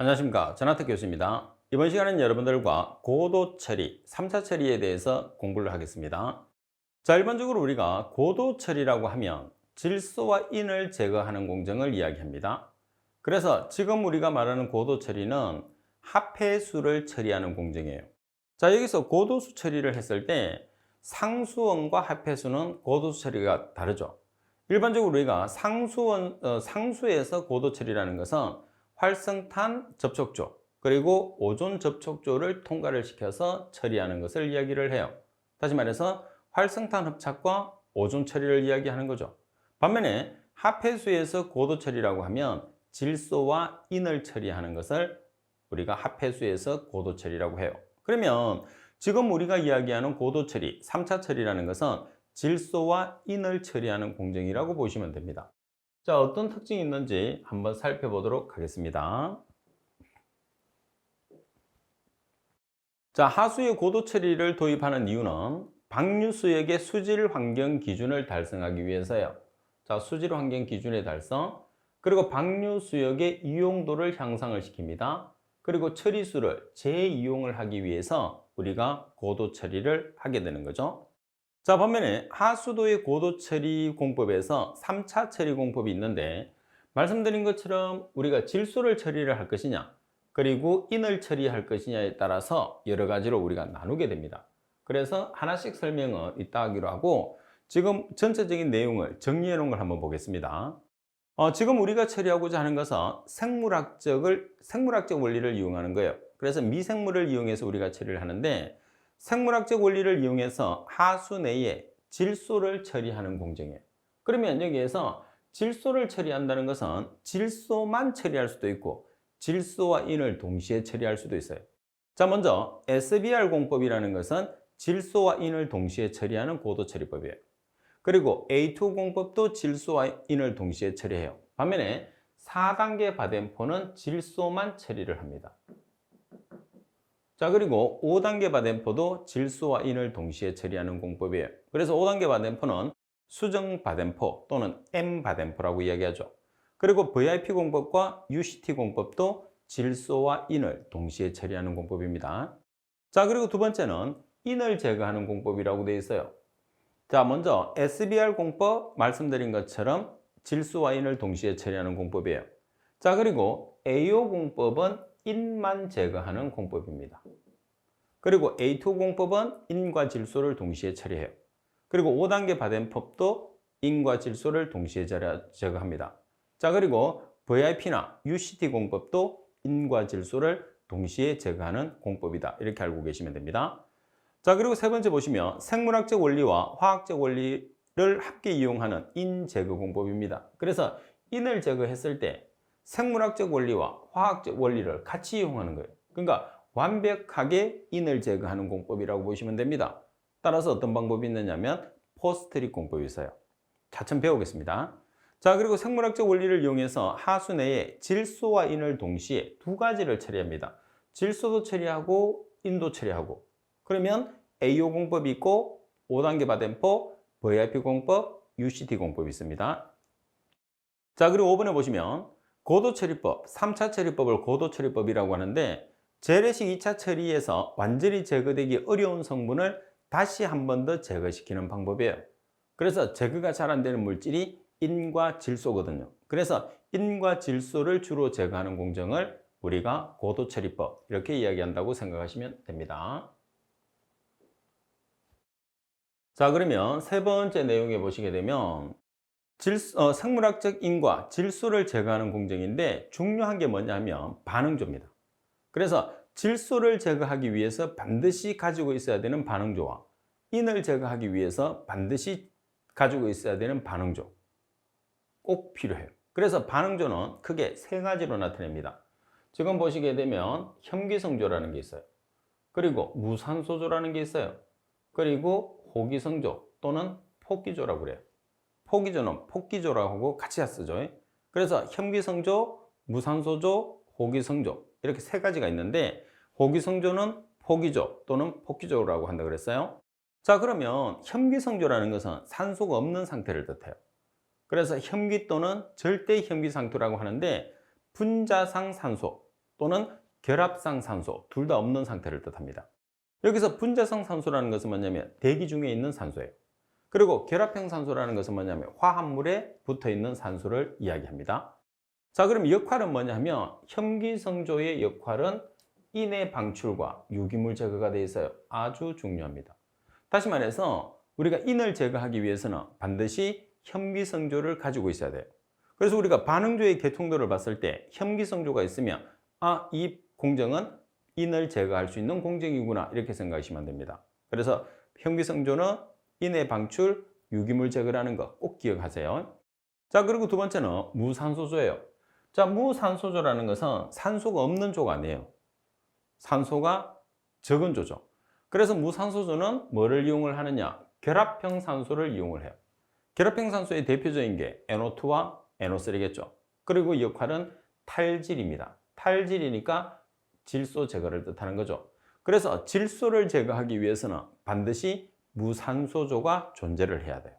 안녕하십니까. 전하택 교수입니다. 이번 시간은 여러분들과 고도 처리, 3차 처리에 대해서 공부를 하겠습니다. 자, 일반적으로 우리가 고도 처리라고 하면 질소와 인을 제거하는 공정을 이야기합니다. 그래서 지금 우리가 말하는 고도 처리는 합해수를 처리하는 공정이에요. 자, 여기서 고도수 처리를 했을 때 상수원과 합해수는 고도수 처리가 다르죠. 일반적으로 우리가 상수에서 고도 처리라는 것은 활성탄 접촉조 그리고 오존 접촉조를 통과를 시켜서 처리하는 것을 이야기를 해요. 다시 말해서 활성탄 흡착과 오존 처리를 이야기하는 거죠. 반면에 합해수에서 고도 처리라고 하면 질소와 인을 처리하는 것을 우리가 합해수에서 고도 처리라고 해요. 그러면 지금 우리가 이야기하는 고도 처리, 3차 처리라는 것은 질소와 인을 처리하는 공정이라고 보시면 됩니다. 자, 어떤 특징이 있는지 한번 살펴보도록 하겠습니다. 자, 하수의 고도 처리를 도입하는 이유는 방류수역의 수질 환경 기준을 달성하기 위해서요. 자, 수질 환경 기준의 달성, 그리고 방류수역의 이용도를 향상을 시킵니다. 그리고 처리수를 재이용을 하기 위해서 우리가 고도 처리를 하게 되는 거죠. 자, 반면에 하수도의 고도 처리 공법에서 3차 처리 공법이 있는데 말씀드린 것처럼 우리가 질소를 처리를 할 것이냐 그리고 인을 처리할 것이냐에 따라서 여러 가지로 우리가 나누게 됩니다. 그래서 하나씩 설명을 이따 하기로 하고 지금 전체적인 내용을 정리해 놓은 걸 한번 보겠습니다. 지금 우리가 처리하고자 하는 것은 생물학적 원리를 이용하는 거예요. 그래서 미생물을 이용해서 우리가 처리를 하는데 생물학적 원리를 이용해서 하수 내에 질소를 처리하는 공정이에요. 그러면 여기에서 질소를 처리한다는 것은 질소만 처리할 수도 있고 질소와 인을 동시에 처리할 수도 있어요. 자, 먼저 SBR 공법이라는 것은 질소와 인을 동시에 처리하는 고도 처리법이에요. 그리고 A2 공법도 질소와 인을 동시에 처리해요. 반면에 4단계 바덴포는 질소만 처리를 합니다. 자, 그리고 5단계 바덴포도 질소와 인을 동시에 처리하는 공법이에요. 그래서 5단계 바덴포는 수정 바덴포 또는 M 바덴포라고 이야기하죠. 그리고 VIP 공법과 UCT 공법도 질소와 인을 동시에 처리하는 공법입니다. 자, 그리고 두 번째는 인을 제거하는 공법이라고 되어 있어요. 자, 먼저 SBR 공법 말씀드린 것처럼 질소와 인을 동시에 처리하는 공법이에요. 자, 그리고 AO 공법은 인만 제거하는 공법입니다. 그리고 A2 공법은 인과 질소를 동시에 처리해요. 그리고 5단계 바덴법도 인과 질소를 동시에 제거합니다. 자, 그리고 VIP나 UCT 공법도 인과 질소를 동시에 제거하는 공법이다. 이렇게 알고 계시면 됩니다. 자, 그리고 세 번째 보시면 생물학적 원리와 화학적 원리를 함께 이용하는 인 제거 공법입니다. 그래서 인을 제거했을 때 생물학적 원리와 화학적 원리를 같이 이용하는 거예요. 그러니까 완벽하게 인을 제거하는 공법이라고 보시면 됩니다. 따라서 어떤 방법이 있느냐면 포스트릭 공법이 있어요. 차츰 배우겠습니다. 자, 그리고 생물학적 원리를 이용해서 하수 내에 질소와 인을 동시에 두 가지를 처리합니다. 질소도 처리하고 인도 처리하고. 그러면 AO 공법이 있고 5단계 바덴포, VIP 공법, UCT 공법이 있습니다. 자, 그리고 5번에 보시면 고도처리법, 3차 처리법을 고도처리법이라고 하는데 재래식 2차 처리에서 완전히 제거되기 어려운 성분을 다시 한 번 더 제거시키는 방법이에요. 그래서 제거가 잘 안 되는 물질이 인과 질소거든요. 그래서 인과 질소를 주로 제거하는 공정을 우리가 고도처리법 이렇게 이야기한다고 생각하시면 됩니다. 자, 그러면 세 번째 내용에 보시게 되면 생물학적 인과 질소를 제거하는 공정인데 중요한 게 뭐냐면 반응조입니다. 그래서 질소를 제거하기 위해서 반드시 가지고 있어야 되는 반응조와 인을 제거하기 위해서 반드시 가지고 있어야 되는 반응조 꼭 필요해요. 그래서 반응조는 크게 세 가지로 나타냅니다. 지금 보시게 되면 혐기성조라는 게 있어요. 그리고 무산소조라는 게 있어요. 그리고 호기성조 또는 폭기조라고 그래요. 폭기조는 폭기조라고 같이 쓰죠. 그래서 혐기성조, 무산소조, 호기성조 이렇게 세 가지가 있는데 호기성조는 포기조 또는 폭기조라고 한다고 그랬어요. 자, 그러면 혐기성조라는 것은 산소가 없는 상태를 뜻해요. 그래서 혐기 또는 절대 혐기 상태라고 하는데 분자상 산소 또는 결합상 산소 둘 다 없는 상태를 뜻합니다. 여기서 분자성 산소라는 것은 뭐냐면 대기 중에 있는 산소예요. 그리고 결합형 산소라는 것은 뭐냐면 화합물에 붙어 있는 산소를 이야기합니다. 자, 그럼 역할은 뭐냐면 혐기성조의 역할은 인의 방출과 유기물 제거가 되어 있어요. 아주 중요합니다. 다시 말해서 우리가 인을 제거하기 위해서는 반드시 혐기성조를 가지고 있어야 돼요. 그래서 우리가 반응조의 계통도를 봤을 때 혐기성조가 있으면 이 공정은 인을 제거할 수 있는 공정이구나 이렇게 생각하시면 됩니다. 그래서 혐기성조는 인의 방출, 유기물 제거라는 거 꼭 기억하세요. 자, 그리고 두 번째는 무산소조예요. 자, 무산소조라는 것은 산소가 없는 조가 아니에요. 산소가 적은 조죠. 그래서 무산소조는 뭐를 이용을 하느냐? 결합형 산소를 이용을 해요. 결합형 산소의 대표적인 게 NO2와 NO3겠죠. 그리고 역할은 탈질입니다. 탈질이니까 질소 제거를 뜻하는 거죠. 그래서 질소를 제거하기 위해서는 반드시 무산소조가 존재를 해야 돼요.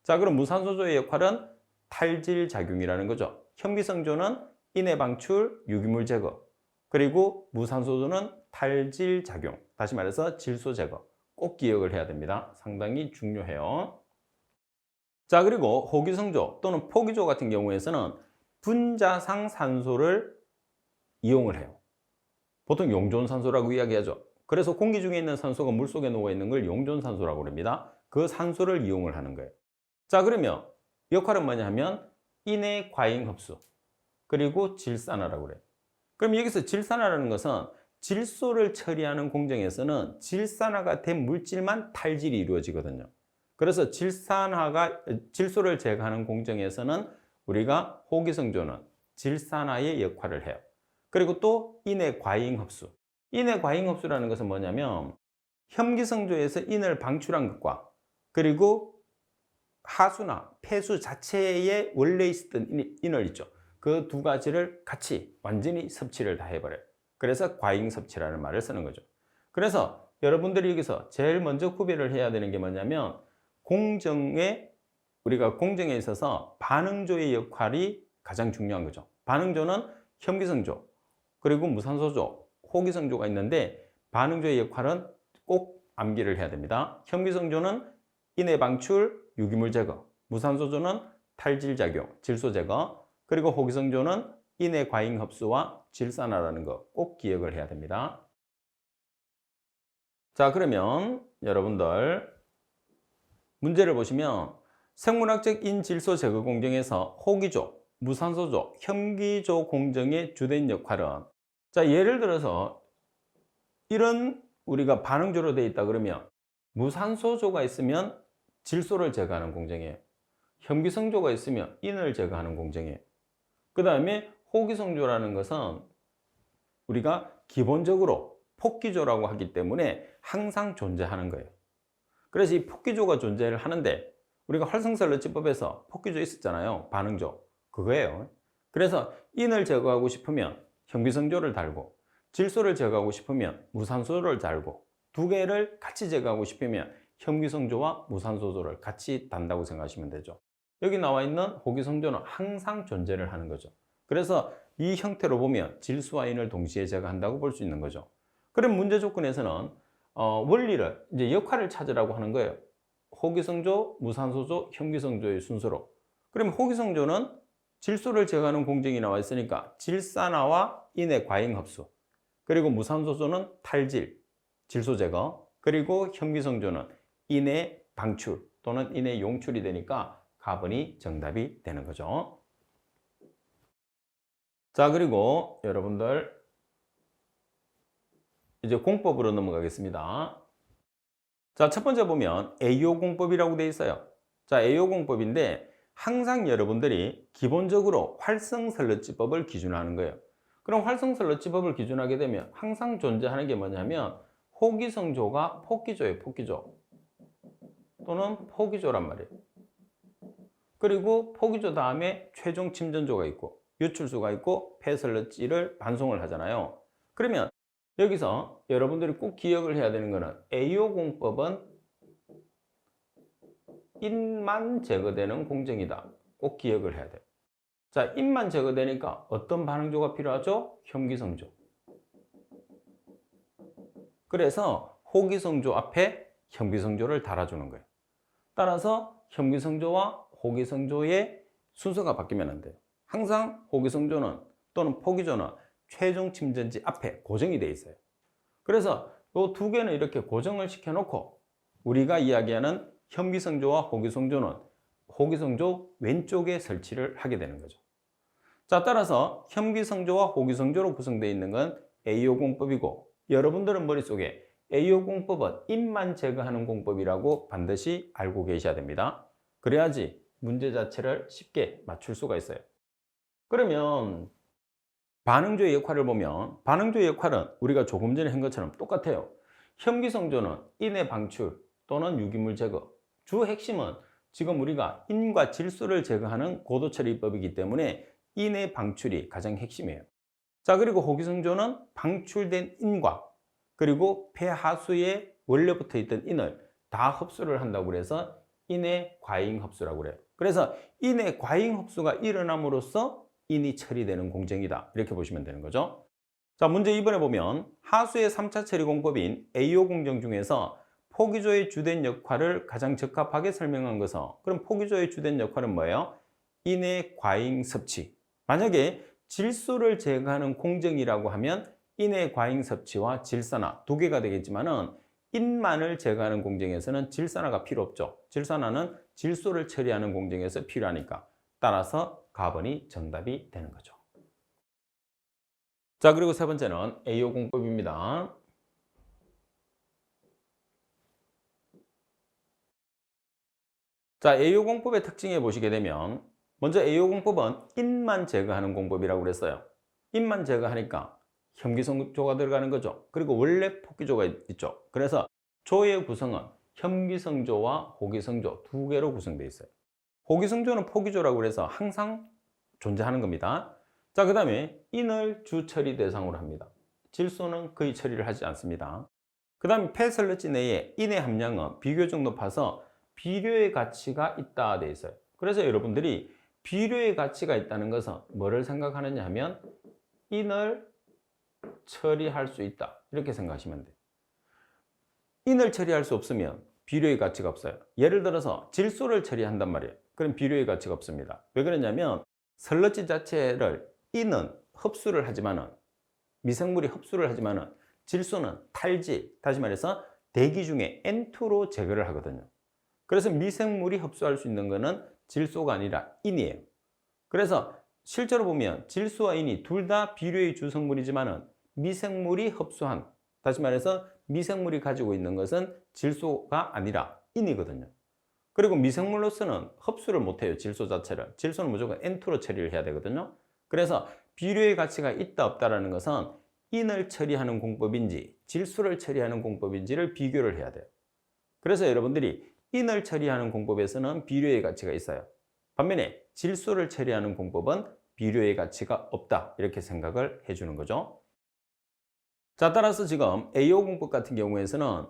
자, 그럼 무산소조의 역할은 탈질 작용이라는 거죠. 혐기성조는 인의 방출, 유기물 제거, 그리고 무산소조는 탈질 작용, 다시 말해서 질소 제거. 꼭 기억을 해야 됩니다. 상당히 중요해요. 자, 그리고 호기성조 또는 포기조 같은 경우에서는 분자상 산소를 이용을 해요. 보통 용존산소라고 이야기하죠. 그래서 공기 중에 있는 산소가 물속에 녹아 있는 걸 용존산소라고 합니다. 그 산소를 이용을 하는 거예요. 자, 그러면 역할은 뭐냐 하면 인의 과잉 흡수, 그리고 질산화라고 그래요. 그럼 여기서 질산화라는 것은 질소를 처리하는 공정에서는 질산화가 된 물질만 탈질이 이루어지거든요. 그래서 질소를 제거하는 공정에서는 우리가 호기성조는 질산화의 역할을 해요. 그리고 또 인의 과잉 흡수. 인의 과잉 흡수라는 것은 뭐냐면 혐기성조에서 인을 방출한 것과 그리고 하수나 폐수 자체에 원래 있었던 인을 있죠. 그 두 가지를 같이 완전히 섭취를 다 해버려요. 그래서 과잉 섭취라는 말을 쓰는 거죠. 그래서 여러분들이 여기서 제일 먼저 구별을 해야 되는 게 뭐냐면 우리가 공정에 있어서 반응조의 역할이 가장 중요한 거죠. 반응조는 혐기성조, 그리고 무산소조, 호기성조가 있는데 반응조의 역할은 꼭 암기를 해야 됩니다. 혐기성조는 인의 방출, 유기물 제거, 무산소조는 탈질 작용, 질소 제거, 그리고 호기성조는 인의 과잉 흡수와 질산화라는 거 꼭 기억을 해야 됩니다. 자, 그러면 여러분들 문제를 보시면 생물학적 인질소 제거 공정에서 호기조, 무산소조, 혐기조 공정의 주된 역할은, 자, 예를 들어서 이런 우리가 반응조로 되어 있다 그러면 무산소조가 있으면 질소를 제거하는 공정이에요. 혐기성조가 있으면 인을 제거하는 공정이에요. 그 다음에 호기성조라는 것은 우리가 기본적으로 폭기조라고 하기 때문에 항상 존재하는 거예요. 그래서 이 폭기조가 존재를 하는데 우리가 활성설로지법에서 폭기조 있었잖아요. 반응조. 그거예요. 그래서 인을 제거하고 싶으면 혐기성조를 달고 질소를 제거하고 싶으면 무산소를 달고 두 개를 같이 제거하고 싶으면 혐기성조와 무산소조를 같이 단다고 생각하시면 되죠. 여기 나와 있는 호기성조는 항상 존재를 하는 거죠. 그래서 이 형태로 보면 질소와 인을 동시에 제거한다고 볼 수 있는 거죠. 그럼 문제 조건에서는 원리를, 이제 역할을 찾으라고 하는 거예요. 호기성조, 무산소조, 혐기성조의 순서로. 그럼 호기성조는 질소를 제거하는 공정이 나와 있으니까 질산화와 인의 과잉 흡수, 그리고 무산소조는 탈질, 질소 제거, 그리고 혐기성조는 인의 방출 또는 인의 용출이 되니까 가번이 정답이 되는 거죠. 자, 그리고 여러분들 이제 공법으로 넘어가겠습니다. 자, 첫 번째 보면 AO 공법이라고 되어 있어요. 자, AO 공법인데 항상 여러분들이 기본적으로 활성설러지법을 기준하는 거예요. 그럼 활성설러지법을 기준하게 되면 항상 존재하는 게 뭐냐면 호기성조가 폭기조예요. 폭기조 또는 포기조란 말이에요. 그리고 포기조 다음에 최종 침전조가 있고 유출수가 있고 폐설러지를 반송을 하잖아요. 그러면 여기서 여러분들이 꼭 기억을 해야 되는 거는 AO 공법은 인만 제거되는 공정이다. 꼭 기억을 해야 돼요. 자, 인만 제거되니까 어떤 반응조가 필요하죠? 혐기성조. 그래서 호기성조 앞에 현기성조를 달아주는 거예요. 따라서 현기성조와 호기성조의 순서가 바뀌면 안 돼요. 항상 호기성조는 또는 포기조는 최종 침전지 앞에 고정이 돼 있어요. 그래서 이 두 개는 이렇게 고정을 시켜놓고 우리가 이야기하는 현기성조와 호기성조는 호기성조 왼쪽에 설치를 하게 되는 거죠. 자, 따라서 현기성조와 호기성조로 구성되어 있는 건 AO 공법이고, 여러분들은 머릿속에 AO 공법은 인만 제거하는 공법이라고 반드시 알고 계셔야 됩니다. 그래야지 문제 자체를 쉽게 맞출 수가 있어요. 그러면 반응조의 역할을 보면 반응조의 역할은 우리가 조금 전에 한 것처럼 똑같아요. 현기성조는 인의 방출 또는 유기물 제거, 주 핵심은 지금 우리가 인과 질소를 제거하는 고도처리법이기 때문에 인의 방출이 가장 핵심이에요. 자, 그리고 호기성조는 방출된 인과 그리고 폐하수에 원래 붙어 있던 인을 다 흡수를 한다고 그래서 인의 과잉 흡수라고 그래요. 그래서 인의 과잉 흡수가 일어남으로써 인이 처리되는 공정이다, 이렇게 보시면 되는 거죠. 자, 문제 2번에 보면 하수의 3차 처리 공법인 AO 공정 중에서 포기조의 주된 역할을 가장 적합하게 설명한 것은, 그럼 포기조의 주된 역할은 뭐예요? 인의 과잉 섭취. 만약에 질소를 제거하는 공정이라고 하면 인의 과잉 섭취와 질산화 두 개가 되겠지만은 인만을 제거하는 공정에서는 질산화가 필요 없죠. 질산화는 질소를 처리하는 공정에서 필요하니까, 따라서 가번이 정답이 되는 거죠. 자, 그리고 세 번째는 AO 공법입니다. 자, AO 공법의 특징에 보시게 되면 먼저 AO 공법은 인만 제거하는 공법이라고 그랬어요. 인만 제거하니까 현기성조가 들어가는 거죠. 그리고 원래 포기조가 있죠. 그래서 조의 구성은 현기성조와 호기성조 두 개로 구성되어 있어요. 호기성조는 포기조라고 그래서 항상 존재하는 겁니다. 자, 그 다음에 인을 주 처리 대상으로 합니다. 질소는 거의 처리를 하지 않습니다. 그 다음에 폐설러지 내에 인의 함량은 비교적 높아서 비료의 가치가 있다 돼 있어요. 그래서 여러분들이 비료의 가치가 있다는 것은 뭐를 생각하느냐 하면 인을 처리할 수 있다, 이렇게 생각하시면 돼요. 인을 처리할 수 없으면 비료의 가치가 없어요. 예를 들어서 질소를 처리한단 말이에요. 그럼 비료의 가치가 없습니다. 왜 그러냐면 설러지 자체를 인은 흡수를 하지만은, 미생물이 흡수를 하지만은 질소는 탈질, 다시 말해서 대기 중에 N2로 제거를 하거든요. 그래서 미생물이 흡수할 수 있는 것은 질소가 아니라 인이에요. 그래서 실제로 보면 질소와 인이 둘 다 비료의 주성분이지만은 미생물이 흡수한, 다시 말해서 미생물이 가지고 있는 것은 질소가 아니라 인이거든요. 그리고 미생물로서는 흡수를 못해요, 질소 자체를. 질소는 무조건 N2로 처리를 해야 되거든요. 그래서 비료의 가치가 있다 없다라는 것은 인을 처리하는 공법인지 질소를 처리하는 공법인지를 비교를 해야 돼요. 그래서 여러분들이 인을 처리하는 공법에서는 비료의 가치가 있어요. 반면에 질소를 처리하는 공법은 비료의 가치가 없다, 이렇게 생각을 해주는 거죠. 자, 따라서 지금 AO 공법 같은 경우에서는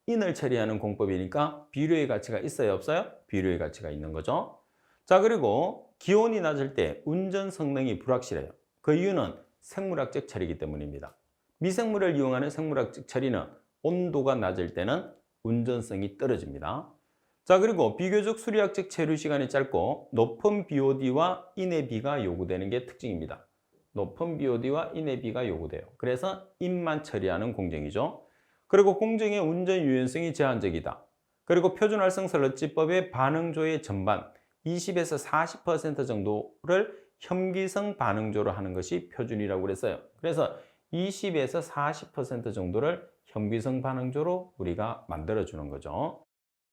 인을 처리하는 공법이니까 비료의 가치가 있어요, 없어요? 비료의 가치가 있는 거죠. 자, 그리고 기온이 낮을 때 운전 성능이 불확실해요. 그 이유는 생물학적 처리이기 때문입니다. 미생물을 이용하는 생물학적 처리는 온도가 낮을 때는 운전성이 떨어집니다. 자, 그리고 비교적 수리학적 체류 시간이 짧고 높은 BOD와 인의 비가 요구되는 게 특징입니다. 높은 BOD와 인의 비가 요구돼요. 그래서 인만 처리하는 공정이죠. 그리고 공정의 운전 유연성이 제한적이다. 그리고 표준활성 설러지법의 반응조의 전반 20에서 40% 정도를 현기성 반응조로 하는 것이 표준이라고 그랬어요. 그래서 20에서 40% 정도를 현기성 반응조로 우리가 만들어주는 거죠.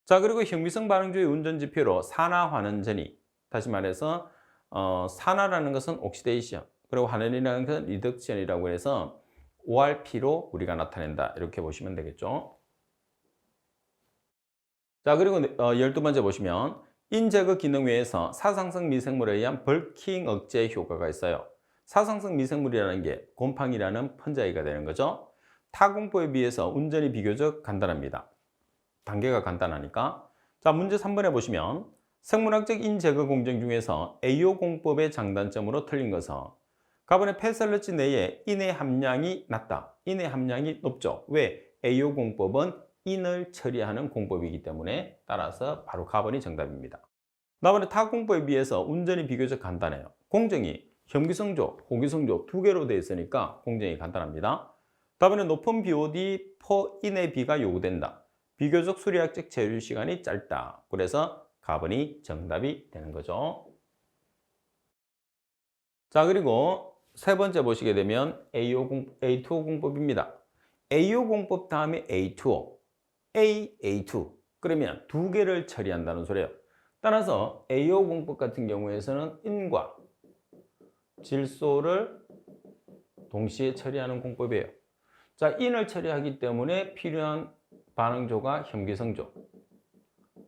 자, 그리고 현기성 반응조의 운전 지표로 산화 환원전이, 다시 말해서 산화라는 것은 옥시데이션, 그리고 환원이라는 것은 리덕션이라고 해서 ORP로 우리가 나타낸다, 이렇게 보시면 되겠죠. 자, 그리고 12번째 보시면 인제거 기능 외에서 사상성 미생물에 의한 벌킹 억제 효과가 있어요. 사상성 미생물이라는 게 곰팡이라는 펀자이가 되는 거죠. 타 공법에 비해서 운전이 비교적 간단합니다. 단계가 간단하니까. 자, 문제 3번에 보시면 생물학적 인제거 공정 중에서 AO 공법의 장단점으로 틀린 것은 가번의 폐설러지 내에 인의 함량이 낮다. 인의 함량이 높죠. 왜? AO 공법은 인을 처리하는 공법이기 때문에 따라서 바로 가번이 정답입니다. 나머지 타 공법에 비해서 운전이 비교적 간단해요. 공정이 현기성조, 호기성조 두 개로 되어 있으니까 공정이 간단합니다. 다음에 높은 BOD per 인의 비가 요구된다. 비교적 수리학적 제휴 시간이 짧다. 그래서 가번이 정답이 되는 거죠. 자, 그리고 세 번째 보시게 되면 A2O 공법입니다. A2O 공법 다음에 A2O, A2. 그러면 두 개를 처리한다는 소리예요. 따라서 A2O 공법 같은 경우에서는 인과 질소를 동시에 처리하는 공법이에요. 자, 인을 처리하기 때문에 필요한 반응조가 현기성조.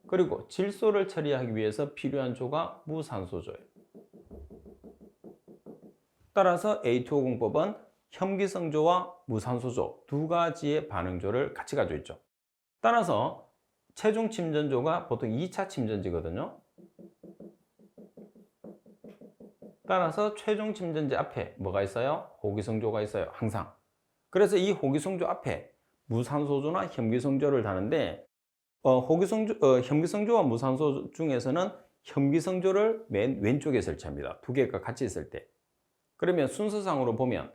그리고 질소를 처리하기 위해서 필요한 조가 무산소조예요. 따라서 A2O 공법은 현기성조와 무산소조 두 가지의 반응조를 같이 가지고 있죠. 따라서 최종 침전조가 보통 2차 침전지거든요. 따라서 최종 침전지 앞에 뭐가 있어요? 호기성조가 있어요. 항상. 그래서 이 호기성조 앞에 무산소조나 현기성조를 다는데 현기성조와 무산소 중에서는 현기성조를 맨 왼쪽에 설치합니다. 두 개가 같이 있을 때. 그러면 순서상으로 보면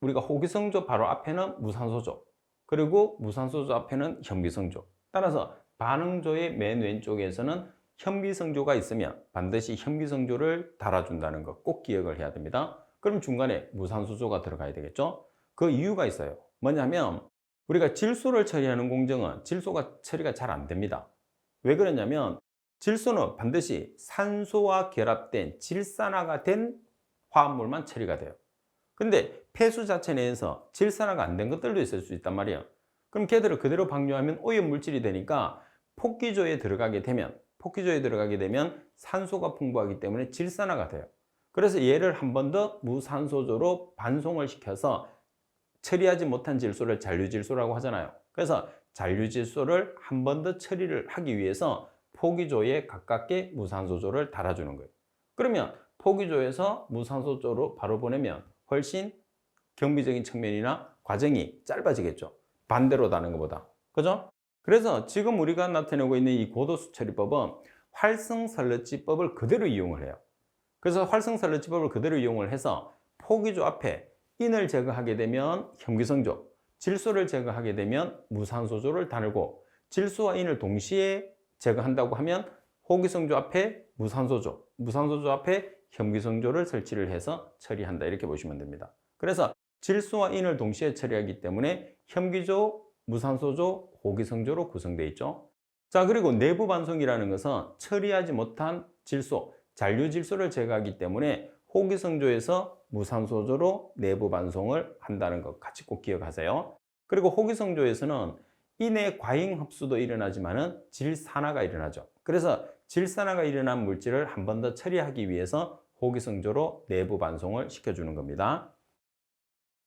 우리가 호기성조 바로 앞에는 무산소조, 그리고 무산소조 앞에는 현기성조. 따라서 반응조의 맨 왼쪽에서는 현기성조가 있으면 반드시 현기성조를 달아준다는 거 꼭 기억을 해야 됩니다. 그럼 중간에 무산소조가 들어가야 되겠죠? 그 이유가 있어요. 뭐냐면 우리가 질소를 처리하는 공정은 질소가 처리가 잘 안 됩니다. 왜 그러냐면 질소는 반드시 산소와 결합된 질산화가 된 화합물만 처리가 돼요. 근데 폐수 자체 내에서 질산화가 안 된 것들도 있을 수 있단 말이에요. 그럼 걔들을 그대로 방류하면 오염물질이 되니까 폭기조에 들어가게 되면 산소가 풍부하기 때문에 질산화가 돼요. 그래서 얘를 한 번 더 무산소조로 반송을 시켜서 처리하지 못한 질소를 잔류질소라고 하잖아요. 그래서 잔류질소를 한 번 더 처리를 하기 위해서 포기조에 가깝게 무산소조를 달아주는 거예요. 그러면 포기조에서 무산소조로 바로 보내면 훨씬 경비적인 측면이나 과정이 짧아지겠죠. 반대로 다는 것보다. 그죠? 그래서 지금 우리가 나타내고 있는 이 고도수 처리법은 활성설러지법을 그대로 이용을 해요. 그래서 활성설러지법을 그대로 이용을 해서 포기조 앞에 인을 제거하게 되면 현기성조, 질소를 제거하게 되면 무산소조를 다루고 질소와 인을 동시에 제거한다고 하면 호기성조 앞에 무산소조, 무산소조 앞에 현기성조를 설치를 해서 처리한다. 이렇게 보시면 됩니다. 그래서 질소와 인을 동시에 처리하기 때문에 현기조, 무산소조, 호기성조로 구성되어 있죠. 자, 그리고 내부 반송이라는 것은 처리하지 못한 질소, 잔류질소를 제거하기 때문에 호기성조에서 무산소조로 내부 반송을 한다는 것 같이 꼭 기억하세요. 그리고 호기성조에서는 인의 과잉 흡수도 일어나지만은 질산화가 일어나죠. 그래서 질산화가 일어난 물질을 한 번 더 처리하기 위해서 호기성조로 내부 반송을 시켜주는 겁니다.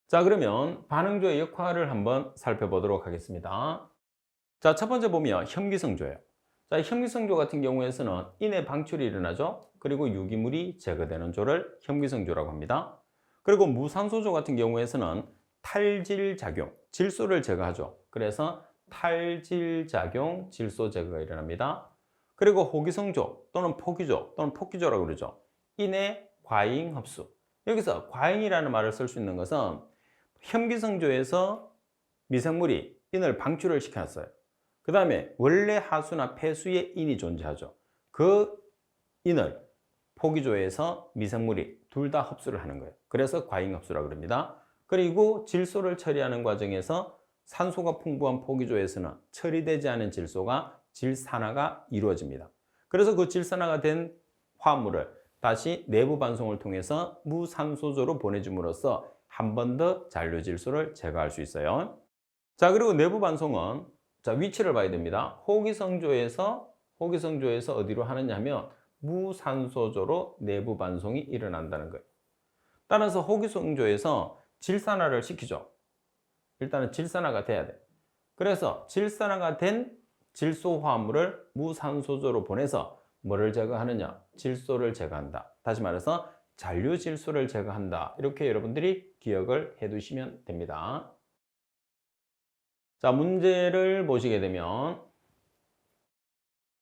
자, 그러면 반응조의 역할을 한번 살펴보도록 하겠습니다. 자, 첫 번째 보면 현기성조예요. 자, 현기성조 같은 경우에서는 인의 방출이 일어나죠. 그리고 유기물이 제거되는 조를 현기성조라고 합니다. 그리고 무산소조 같은 경우에서는 탈질작용, 질소를 제거하죠. 그래서 탈질작용, 질소 제거가 일어납니다. 그리고 호기성조 또는 포기조 또는 폭기조라고 그러죠. 인의 과잉 흡수. 여기서 과잉이라는 말을 쓸 수 있는 것은 현기성조에서 미생물이 인을 방출을 시켰어요. 그 다음에 원래 하수나 폐수에 인이 존재하죠. 그 인을 포기조에서 미생물이 둘 다 흡수를 하는 거예요. 그래서 과잉 흡수라고 합니다. 그리고 질소를 처리하는 과정에서 산소가 풍부한 포기조에서는 처리되지 않은 질소가 질산화가 이루어집니다. 그래서 그 질산화가 된 화합물을 다시 내부 반송을 통해서 무산소조로 보내줌으로써 한 번 더 잔류질소를 제거할 수 있어요. 자, 그리고 내부 반송은 자, 위치를 봐야 됩니다. 호기성조에서 어디로 하느냐 하면 무산소조로 내부 반송이 일어난다는 거예요. 따라서 호기성조에서 질산화를 시키죠. 일단은 질산화가 돼야 돼. 그래서 질산화가 된 질소 화합물을 무산소조로 보내서 뭐를 제거하느냐? 질소를 제거한다. 다시 말해서 잔류질소를 제거한다. 이렇게 여러분들이 기억을 해 두시면 됩니다. 자, 문제를 보시게 되면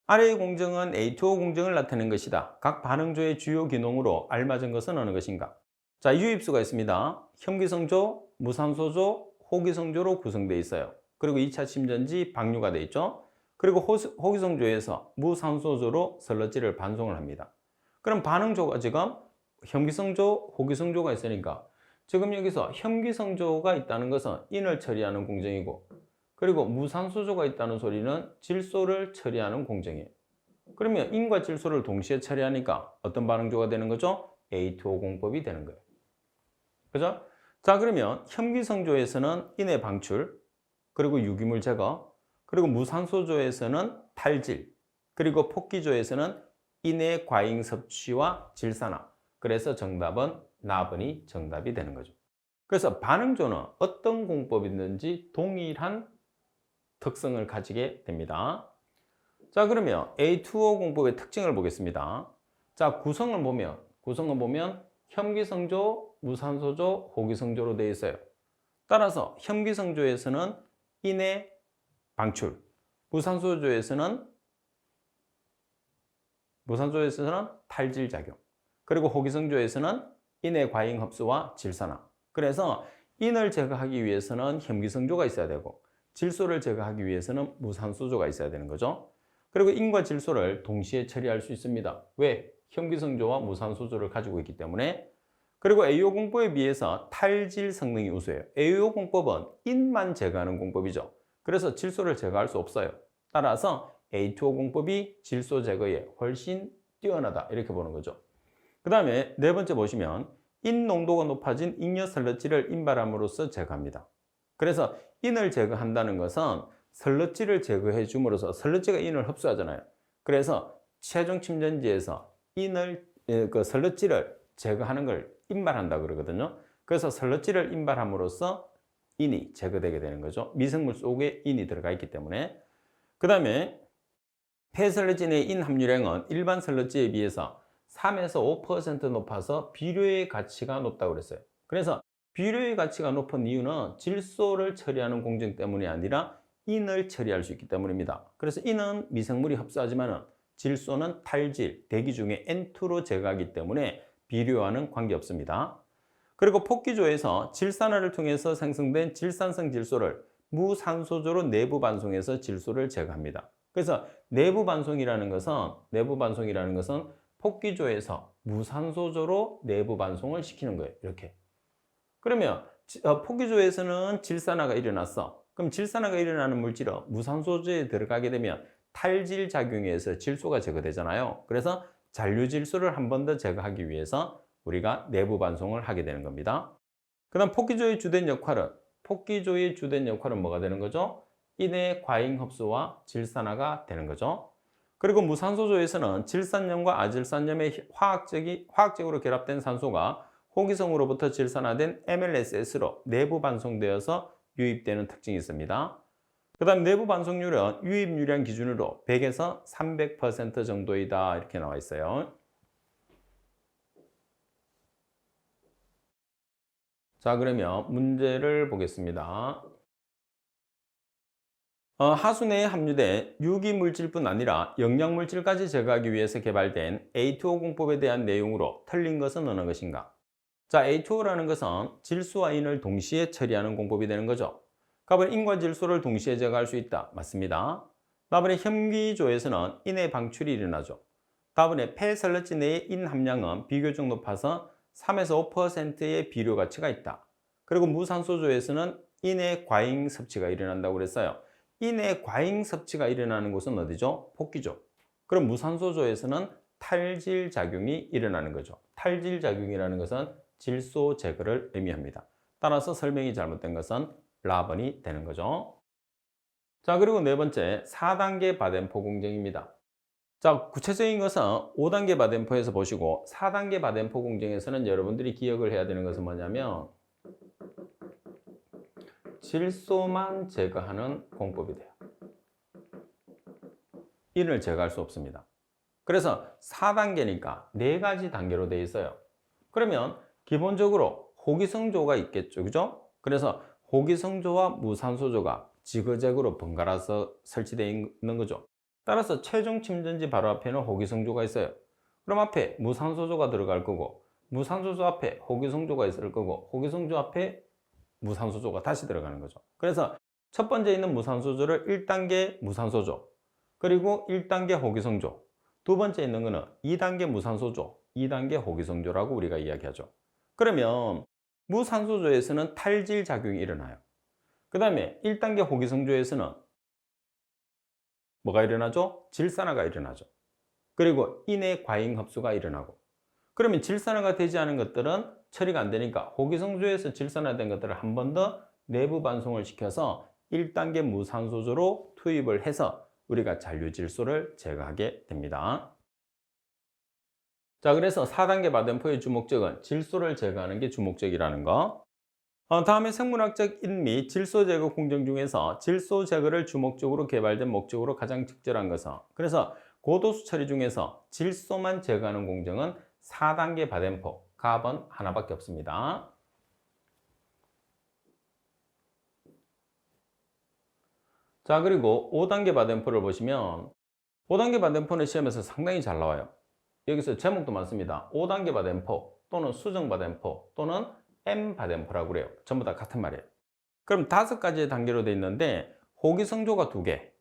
아래의 공정은 H2O 공정을 나타낸 것이다. 각 반응조의 주요 기능으로 알맞은 것은 어느 것인가? 자, 유입수가 있습니다. 혐기성조, 무산소조, 호기성조로 구성되어 있어요. 그리고 2차 침전지 방류가 되어 있죠. 그리고 호기성조에서 무산소조로 설러지를 반송을 합니다. 그럼 반응조가 지금 혐기성조, 호기성조가 있으니까 지금 여기서 혐기성조가 있다는 것은 인을 처리하는 공정이고, 그리고 무산소조가 있다는 소리는 질소를 처리하는 공정이에요. 그러면 인과 질소를 동시에 처리하니까 어떤 반응조가 되는 거죠? H2O 공법이 되는 거예요. 그죠? 자, 그러면 혐기성조에서는 인의 방출, 그리고 유기물 제거, 그리고 무산소조에서는 탈질, 그리고 폭기조에서는 인의 과잉 섭취와 질산화. 그래서 정답은 나번이 정답이 되는 거죠. 그래서 반응조는 어떤 공법이든지 동일한 특성을 가지게 됩니다. 자, 그러면 H2O 공법의 특징을 보겠습니다. 자, 구성을 보면 혐기성조, 무산소조, 호기성조로 되어 있어요. 따라서 혐기성조에서는 인의 방출, 무산소조에서는 탈질 작용, 그리고 호기성조에서는 인의 과잉 흡수와 질산화. 그래서 인을 제거하기 위해서는 혐기성조가 있어야 되고, 질소를 제거하기 위해서는 무산소조가 있어야 되는 거죠. 그리고 인과 질소를 동시에 처리할 수 있습니다. 왜? 혐기성조와 무산소조를 가지고 있기 때문에. 그리고 AO 공법에 비해서 탈질 성능이 우수해요. AO 공법은 인만 제거하는 공법이죠. 그래서 질소를 제거할 수 없어요. 따라서 H2O 공법이 질소 제거에 훨씬 뛰어나다, 이렇게 보는 거죠. 그 다음에 네 번째 보시면 인 농도가 높아진 잉여 설러지를 인발함으로써 제거합니다. 그래서 인을 제거한다는 것은 설러지를 제거해 줌으로써 설러지가 인을 흡수하잖아요. 그래서 최종 침전지에서 설러지를 제거하는 걸 인발한다 그러거든요. 그래서 설러지를 인발함으로써 인이 제거되게 되는 거죠. 미생물 속에 인이 들어가 있기 때문에. 그 다음에 폐설러진의 인 함유량은 일반 설러지에 비해서 3에서 5% 높아서 비료의 가치가 높다고 그랬어요. 그래서 비료의 가치가 높은 이유는 질소를 처리하는 공정 때문이 아니라 인을 처리할 수 있기 때문입니다. 그래서 인은 미생물이 흡수하지만 질소는 탈질, 대기 중에 N2로 제거하기 때문에 비료와는 관계없습니다. 그리고 폭기조에서 질산화를 통해서 생성된 질산성 질소를 무산소조로 내부 반송해서 질소를 제거합니다. 그래서 내부 반송이라는 것은 폭기조에서 무산소조로 내부 반송을 시키는 거예요. 이렇게. 그러면 폭기조에서는 질산화가 일어났어. 그럼 질산화가 일어나는 물질은 무산소조에 들어가게 되면 탈질 작용에 의해서 질소가 제거되잖아요. 그래서 잔류질소를 한 번 더 제거하기 위해서 우리가 내부 반송을 하게 되는 겁니다. 그 다음 폭기조의 주된 역할은 뭐가 되는 거죠? 인의 과잉 흡수와 질산화가 되는 거죠. 그리고 무산소조에서는 질산염과 아질산염의 화학적으로 결합된 산소가 호기성으로부터 질산화된 MLSS로 내부 반송되어서 유입되는 특징이 있습니다. 그 다음 내부 반송률은 유입률량 기준으로 100에서 300% 정도이다, 이렇게 나와 있어요. 자, 그러면 문제를 보겠습니다. 하수 내에 함유된 유기물질뿐 아니라 영양물질까지 제거하기 위해서 개발된 H2O 공법에 대한 내용으로 틀린 것은 어느 것인가? 자, H2O라는 것은 질소와 인을 동시에 처리하는 공법이 되는 거죠. 답은 인과 질소를 동시에 제거할 수 있다. 맞습니다. 답은 혐기조에서는 인의 방출이 일어나죠. 답은 폐설러지 내의 인 함량은 비교적 높아서 3에서 5%의 비료 가치가 있다. 그리고 무산소조에서는 인의 과잉 섭취가 일어난다고 그랬어요. 인의 과잉 섭취가 일어나는 곳은 어디죠? 폭기조. 그럼 무산소조에서는 탈질 작용이 일어나는 거죠. 탈질 작용이라는 것은 질소 제거를 의미합니다. 따라서 설명이 잘못된 것은 라번이 되는 거죠. 자, 그리고 네 번째 4단계 바덴포 공정입니다. 자, 구체적인 것은 5단계 바덴포에서 보시고 4단계 바덴포 공정에서는 여러분들이 기억을 해야 되는 것은 뭐냐면 질소만 제거하는 공법이 돼요. 인을 제거할 수 없습니다. 그래서 4단계니까 4가지 단계로 되어 있어요. 그러면 기본적으로 호기성조가 있겠죠. 그죠? 그래서 호기성조와 무산소조가 지그재그로 번갈아서 설치되어 있는 거죠. 따라서 최종 침전지 바로 앞에는 호기성조가 있어요. 그럼 앞에 무산소조가 들어갈 거고, 무산소조 앞에 호기성조가 있을 거고, 호기성조 앞에 무산소조가 다시 들어가는 거죠. 그래서 첫 번째 있는 무산소조를 1단계 무산소조, 그리고 1단계 호기성조, 두 번째 있는 거는 2단계 무산소조, 2단계 호기성조라고 우리가 이야기하죠. 그러면 무산소조에서는 탈질 작용이 일어나요. 그 다음에 1단계 호기성조에서는 뭐가 일어나죠? 질산화가 일어나죠. 그리고 인해 과잉 흡수가 일어나고, 그러면 질산화가 되지 않은 것들은 처리가 안 되니까 호기성조에서 질산화된 것들을 한 번 더 내부 반송을 시켜서 1단계 무산소조로 투입을 해서 우리가 잔류질소를 제거하게 됩니다. 자, 그래서 4단계 바덴포의 주목적은 질소를 제거하는 게 주목적이라는 거. 다음에 생물학적 인 및 질소 제거 공정 중에서 질소 제거를 주목적으로 개발된 목적으로 가장 적절한 것은, 그래서 고도수 처리 중에서 질소만 제거하는 공정은 4단계 바덴포, 가번 하나밖에 없습니다. 자, 그리고 5단계 바덴포를 보시면 5단계 바덴포는 시험에서 상당히 잘 나와요. 여기서 제목도 많습니다. 5단계 바덴포 또는 수정 바덴포 또는 M 바덴포라고 그래요. 전부 다 같은 말이에요. 그럼 5가지의 단계로 되어 있는데 호기성조가 2개,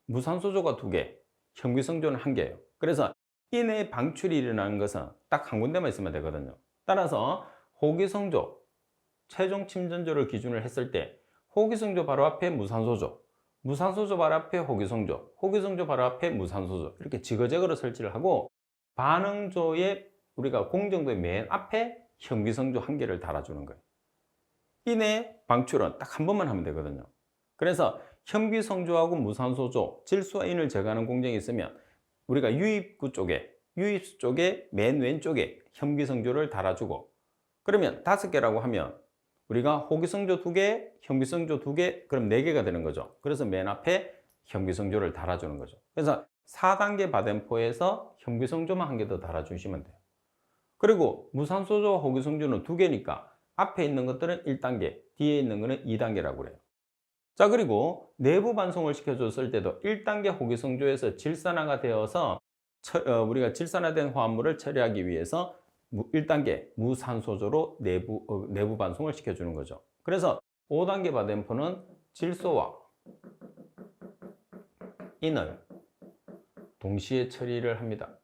무산소조가 2개, 현기성조는 1개예요. 그래서 인해 방출이 일어나는 것은 딱 한 군데만 있으면 되거든요. 따라서 호기성조, 최종 침전조를 기준을 했을 때 호기성조 바로 앞에 무산소조, 무산소조 바로 앞에 호기성조, 호기성조 바로 앞에 무산소조, 이렇게 지그재그로 설치를 하고 반응조의 우리가 공정도의 맨 앞에 현기성조 1개를 달아주는 거예요. 인해 방출은 딱 한 번만 하면 되거든요. 그래서 현기성조하고 무산소조, 질소와 인을 제거하는 공정이 있으면 우리가 유입구 쪽에, 유입수 쪽에 맨 왼쪽에 현기성조를 달아주고, 그러면 5개라고 하면 우리가 호기성조 2개, 현기성조 2개, 그럼 4개가 되는 거죠. 그래서 맨 앞에 현기성조를 달아주는 거죠. 그래서 4단계 바덴포에서 현기성조만 1개 더 달아주시면 돼요. 그리고 무산소조와 호기성조는 2개니까 앞에 있는 것들은 1단계, 뒤에 있는 것은 2단계라고 그래요. 자, 그리고 내부 반송을 시켜줬을 때도 1단계 호기성조에서 질산화가 되어서 우리가 질산화된 화합물을 처리하기 위해서 1단계 무산소조로 내부 반송을 시켜주는 거죠. 그래서 5단계 바덴포는 질소와 인을 동시에 처리를 합니다.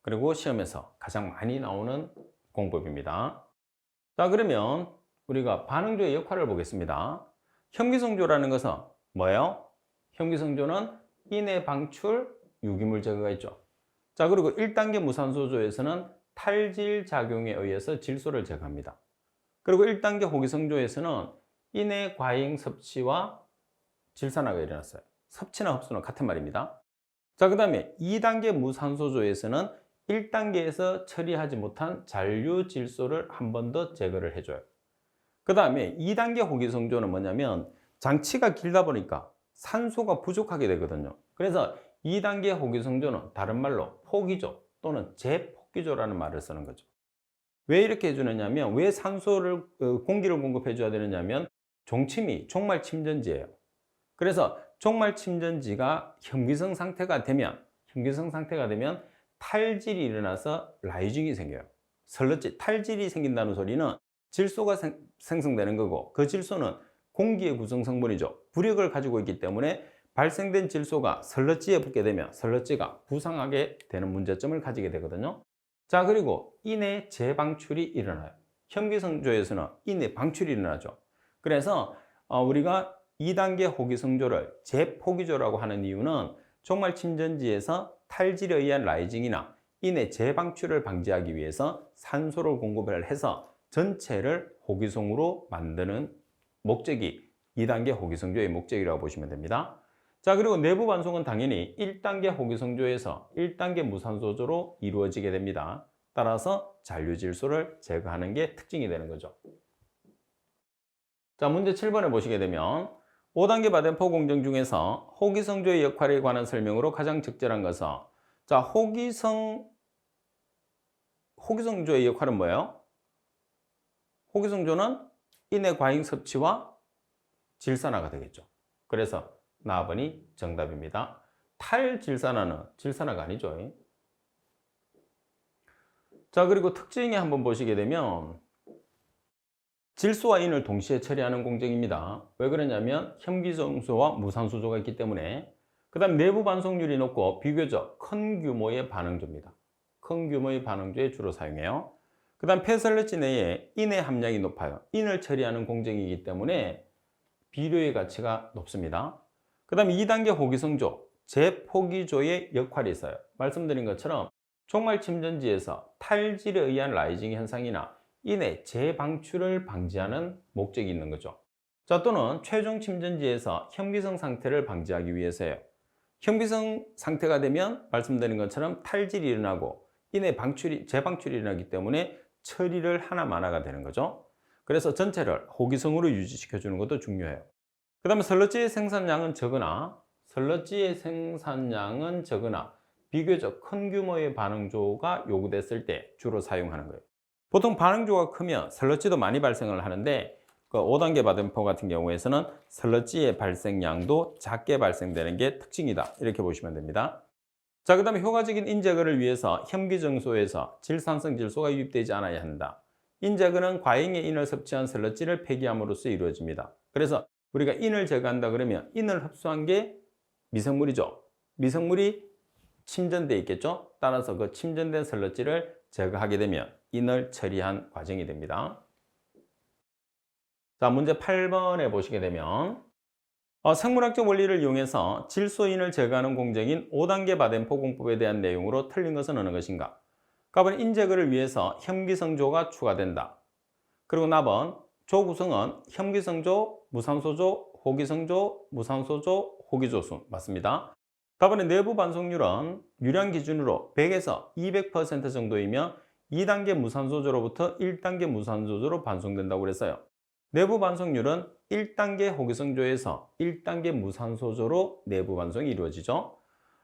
그리고 시험에서 가장 많이 나오는 공법입니다. 자, 그러면 우리가 반응조의 역할을 보겠습니다. 현기성조라는 것은 뭐예요? 현기성조는 인해 방출, 유기물 제거가 있죠. 자, 그리고 1단계 무산소조에서는 탈질 작용에 의해서 질소를 제거합니다. 그리고 1단계 호기성조에서는 인해 과잉 섭취와 질산화가 일어났어요. 섭취나 흡수는 같은 말입니다. 자, 그 다음에 2단계 무산소조에서는 1단계에서 처리하지 못한 잔류 질소를 한 번 더 제거를 해줘요. 그 다음에 2단계 호기성조는 뭐냐면 장치가 길다 보니까 산소가 부족하게 되거든요. 그래서 2단계 호기성조는 다른 말로 포기조 또는 재포기조라는 말을 쓰는 거죠. 왜 이렇게 해주느냐면, 왜 산소를 공기를 공급해 줘야 되느냐면 종침이 종말 침전지예요. 그래서 종말 침전지가 현기성 상태가 되면 탈질이 일어나서 라이징이 생겨요. 설러질, 탈질이 생긴다는 소리는 질소가 생성되는 거고, 그 질소는 공기의 구성 성분이죠. 부력을 가지고 있기 때문에 발생된 질소가 설러지에 붙게 되면 설러지가 부상하게 되는 문제점을 가지게 되거든요. 자, 그리고 인해 재방출이 일어나요. 현기성조에서는 인해 방출이 일어나죠. 그래서 우리가 2단계 호기성조를 재포기조라고 하는 이유는 종말 침전지에서 탈질에 의한 라이징이나 인해 재방출을 방지하기 위해서 산소를 공급을 해서 전체를 호기성으로 만드는 목적이 2단계 호기성조의 목적이라고 보시면 됩니다. 자, 그리고 내부 반송은 당연히 1단계 호기성조에서 1단계 무산소조로 이루어지게 됩니다. 따라서 잔류질소를 제거하는 게 특징이 되는 거죠. 자, 문제 7번에 보시게 되면 5단계 바덴포 공정 중에서 호기성조의 역할에 관한 설명으로 가장 적절한 것은, 자, 호기성조의 역할은 뭐예요? 호기성조는 인해 과잉 섭취와 질산화가 되겠죠. 그래서 나번이 정답입니다. 탈질산화는 질산화가 아니죠. 자, 그리고 특징에 한번 보시게 되면 질소와 인을 동시에 처리하는 공정입니다. 왜 그러냐면 혐기정소와 무산소조가 있기 때문에. 그 다음 내부 반송률이 높고 비교적 큰 규모의 반응조입니다. 큰 규모의 반응조에 주로 사용해요. 그 다음 폐설러지 내에 인의 함량이 높아요. 인을 처리하는 공정이기 때문에 비료의 가치가 높습니다. 그 다음 2단계 호기성조, 재포기조의 역할이 있어요. 말씀드린 것처럼 촉말 침전지에서 탈질에 의한 라이징 현상이나 인의 재방출을 방지하는 목적이 있는 거죠. 자, 또는 최종 침전지에서 혐기성 상태를 방지하기 위해서요. 혐기성 상태가 되면 말씀드린 것처럼 탈질이 일어나고 인의 재방출이 일어나기 때문에 처리를 하나마나가 되는 거죠. 그래서 전체를 호기성으로 유지시켜 주는 것도 중요해요. 그 다음에 설러지의 생산량은 적으나 비교적 큰 규모의 반응조가 요구됐을 때 주로 사용하는 거예요. 보통 반응조가 크면 설러지도 많이 발생을 하는데 그 5단계 바덴포 같은 경우에서는 설러지의 발생량도 작게 발생되는 게 특징이다. 이렇게 보시면 됩니다. 자, 그 다음에 효과적인 인제거를 위해서 혐기정소에서 질산성 질소가 유입되지 않아야 한다. 인제거는 과잉의 인을 섭취한 설러지를 폐기함으로써 이루어집니다. 그래서 우리가 인을 제거한다 그러면 인을 흡수한 게 미생물이죠. 미생물이 침전되어 있겠죠. 따라서 그 침전된 설러지를 제거하게 되면 인을 처리한 과정이 됩니다. 자, 문제 8번에 보시게 되면 생물학적 원리를 이용해서 질소인을 제거하는 공정인 5단계 바덴포 공법에 대한 내용으로 틀린 것은 어느 것인가? 갑은 인제거를 위해서 혐기성조가 추가된다. 그리고 나번 조 구성은 혐기성조, 무산소조, 호기성조, 무산소조, 호기조순 맞습니다. 답안의 내부 반송률은 유량 기준으로 100에서 200% 정도이며 2단계 무산소조로부터 1단계 무산소조로 반송된다고 그랬어요. 내부 반송률은 1단계 호기성조에서 1단계 무산소조로 내부 반송이 이루어지죠.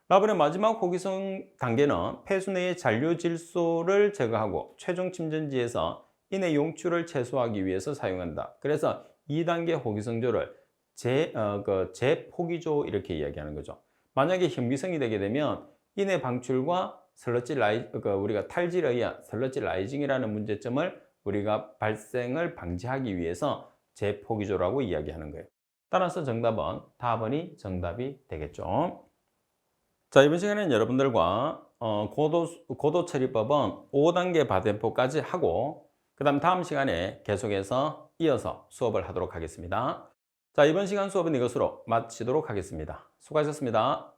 라번의 마지막 호기성 단계는 폐수 내의 잔류 질소를 제거하고 최종 침전지에서 인의 용출을 최소화하기 위해서 사용한다. 그래서 2단계 호기성조를 재포기조 이렇게 이야기하는 거죠. 만약에 혐기성이 되게 되면 인의 방출과 우리가 탈질에 의한 설러지 라이징이라는 문제점을 우리가 발생을 방지하기 위해서 재포기조라고 이야기하는 거예요. 따라서 정답은 답은이 정답이 되겠죠. 자, 이번 시간에는 여러분들과 고도 처리법은 5단계 바덴포까지 하고 그 다음 시간에 계속해서 이어서 수업을 하도록 하겠습니다. 자, 이번 시간 수업은 이것으로 마치도록 하겠습니다. 수고하셨습니다.